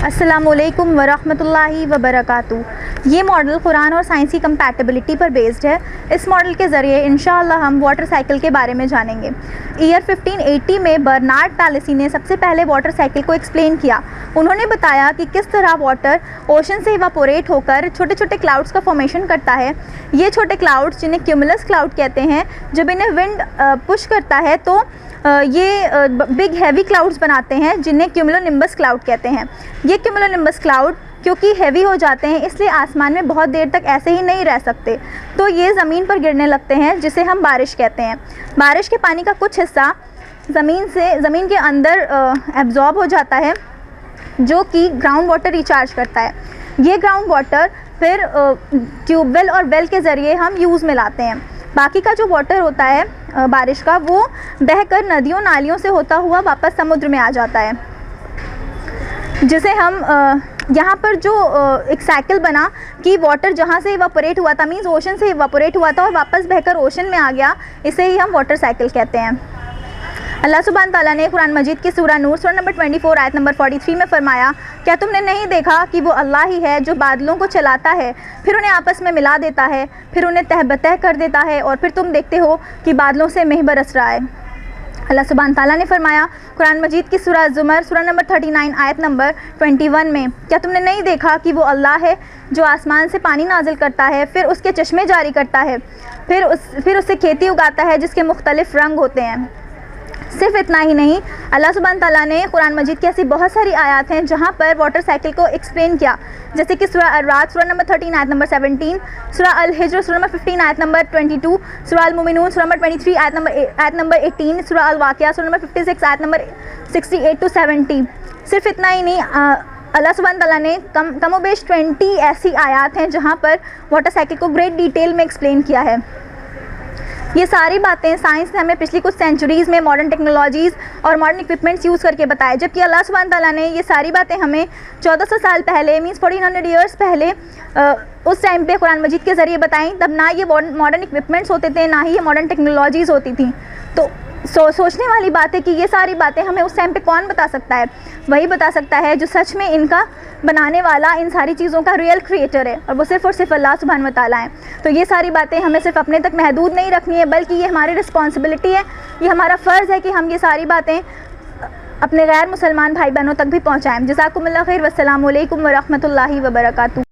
अस्सलामुअलैकुम वरहमतुल्लाहि वबरकातुहू। ये मॉडल कुरान और साइंस की कंपैटिबिलिटी पर बेस्ड है। इस मॉडल के ज़रिए इंशाअल्लाह हम वाटर साइकिल के बारे में जानेंगे। ईयर 1580 में बर्नार्ड पैलेसी ने सबसे पहले वाटर साइकिल को एक्सप्लेन किया। उन्होंने बताया कि किस तरह वाटर ओशन से इवापोरेट होकर छोटे छोटे क्लाउड्स का फॉर्मेशन करता है। ये छोटे क्लाउड्स, जिन्हें क्यूमुलस क्लाउड कहते हैं, जब इन्हें विंड पुश करता है तो ये बिग हैवी क्लाउड्स बनाते हैं, जिन्हें क्यूमुलोनिम्बस क्लाउड कहते हैं। ये क्यूमुलोनिम्बस क्लाउड क्योंकि हैवी हो जाते हैं, इसलिए आसमान में बहुत देर तक ऐसे ही नहीं रह सकते, तो ये ज़मीन पर गिरने लगते हैं, जिसे हम बारिश कहते हैं। बारिश के पानी का कुछ हिस्सा ज़मीन के अंदर एब्जॉर्ब हो जाता है, जो कि ग्राउंड वाटर रिचार्ज करता है। ये ग्राउंड वाटर फिर ट्यूबवेल और वेल के ज़रिए हम यूज़ में लाते हैं। बाकी का जो वाटर होता है बारिश का, वो बहकर नदियों नालियों से होता हुआ वापस समुद्र में आ जाता है, जिसे हम यहाँ पर जो एक साइकिल बना कि वाटर जहाँ से इवापोरेट हुआ था, मीन्स ओशन से इवापोरेट हुआ था और वापस बहकर ओशन में आ गया, इसे ही हम वाटर साइकिल कहते हैं। अल्लाह सुब्हान ताला ने कुरान मजीद की सूरह नूर सूरह नंबर 24 आयत नंबर 43 में फरमाया, क्या तुमने नहीं देखा कि वो अल्लाह ही है जो बादलों को चलाता है, फिर उन्हें आपस में मिला देता है, फिर उन्हें तहबतह कर देता है, और फिर तुम देखते हो कि बादलों से मेह बरस रहा है। अल्लाह सुब्हान ताला ने फरमाया कुरान मजीद की सूरह ज़ुमर सूरह नंबर 39 आयत नंबर 21 में, क्या तुमने नहीं देखा कि वो अल्लाह है जो आसमान से पानी नाजिल करता है, फिर उसके चश्मे जारी करता है, फिर उससे खेती उगाता है जिसके मुख्तलिफ रंग होते हैं। सिर्फ इतना ही नहीं, अल्लाह सुब्हान ताला ने कुरान मजीद की ऐसी बहुत सारी आयत हैं जहाँ पर वाटर साइकिल को एक्सप्लेन किया, जैसे कि सूरह अर-राद सूरह नंबर 13 आयत नंबर 17, सूरह अल-हिज्र सूरह नंबर 15 आयत नंबर 22, सूरह अल-मुमिनून सूरह नंबर 23 आयत नंबर 18, सूरह अल-वाक़िया सूरह नंबर 56 आयत नंबर 68 to 70। सिर्फ इतना ही नहीं, अल्लाह सुब्हान ताला ने कमोबेश 20 ऐसी आयत हैं जहाँ पर वाटर साइकिल को ग्रेट डिटेल में एक्सप्लेन किया है। ये सारी बातें साइंस ने हमें पिछली कुछ सेंचुरीज़ में मॉडर्न टेक्नोलॉजीज़ और मॉडर्न इक्विपमेंट्स यूज़ करके बताए, जबकि अल्लाह सुब्हान ताला ने ये सारी बातें हमें 1400 साल पहले, मीन्स 1400 ईयर्स पहले उस टाइम पे कुरान मजीद के ज़रिए बताई। तब ना ये मॉडर्न इक्विपमेंट्स होते थे, ना ही ये मॉडर्न टेक्नोलॉजीज़ होती थी। तो सोचने वाली बात है कि ये सारी बातें हमें उस टाइम पे कौन बता सकता है? वही बता सकता है जो सच में इनका बनाने वाला, इन सारी चीज़ों का रियल क्रिएटर है, और वो सिर्फ़ और सिर्फ अल्लाह सुब्हान व तआला है। तो ये सारी बातें हमें सिर्फ अपने तक महदूद नहीं रखनी है, बल्कि ये हमारी रिस्पॉन्सिबिलिटी है, ये हमारा फ़र्ज़ है कि हम ये सारी बातें अपने गैर मुसलमान भाई बहनों तक भी पहुँचाएँ। जज़ाकुमुल्लाह खैर, वस्सलामु अलैकुम वरहमतुल्लाहि वबरकातुहू।